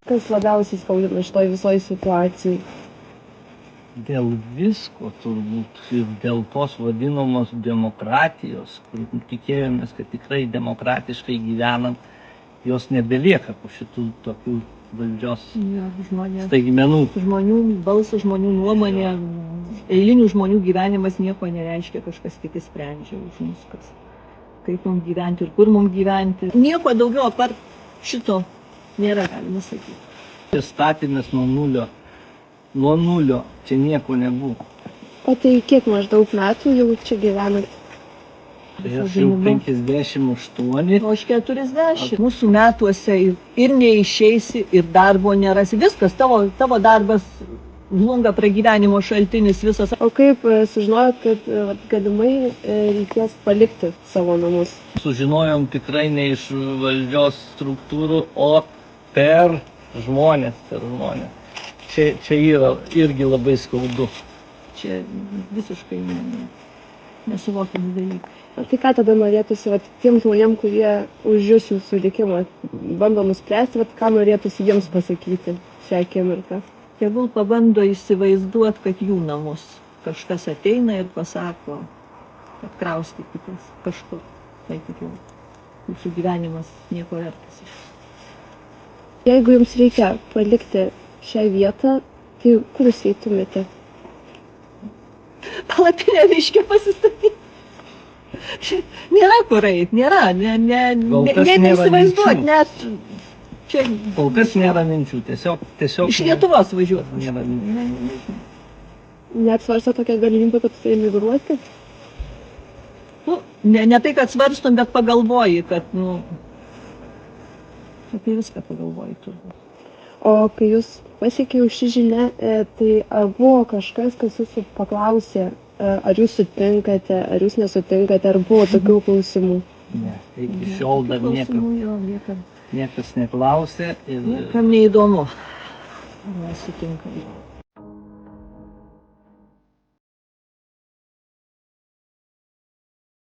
kas labiausiai skaudina šitoj visoj situacijai? Dėl visko turbūt ir dėl tos vadinamos demokratijos, kur tikėjomės, kad tikrai demokratiškai gyvenam, jos nebelieka po šitų tokių valdžios staigmenų. Žmonių balsas, žmonių nuomonė, eilinių žmonių gyvenimas nieko nereiškia, kažkas kiti sprendžia už mus, kaip mums gyventi ir kur mums gyventi. Nieko daugiau apart šito nėra, galima sakyti. Statėmės nuo nulio, čia nieko nebuvo. O tai kiek maždaug metų jau čia gyvenat? Tai aš jau 58. O aš 40. Mūsų metuose ir neišeisi, ir darbo nerasi. Viskas, tavo darbas žlunga, pragyvenimo šaltinis visas. O kaip sužinojot, kad galimai reikės palikti savo namus? Sužinojom tikrai ne iš valdžios struktūrų, o per žmonės. Čia yra irgi labai skaudu. Čia visiškai nesuvokiami dalykai. O tai ką tada norėtųsi tiem žmonėm, kurie už jūsų likimą bando nuspręsti, ką norėtųsi jiems pasakyti šią akimirką? Tegul pabando įsivaizduoti, kad jų namus kažkas ateina ir pasako, kad kraustykitės kažkur. Tai kad jau jūsų gyvenimas nieko vertas. Jeigu jums reikia palikti šią vietą, tai kur jūs eitumėte? Palapinę miške pasistatyti. Nėra kur eit, nėra, neįsivaizduot, net čia... Kol kas nėra minčių, tiesiog... Iš Lietuvos važiuoti. Nėra minčių. Net svarsto tokią galimybę, kad tai emigruoti? Ne tai, kad svarstom, bet pagalvoji, kad, apie viską pagalvoji turbūt. O kai jūs pasiekė ši žinia, tai ar buvo kažkas, kas jūsų paklausė, ar jūs sutinkate, ar jūs nesutinkate, ar buvo tokių klausimų? Ne, iki šiol dar niekas neklausė. Niekam neįdomu, ar mes sutinkame.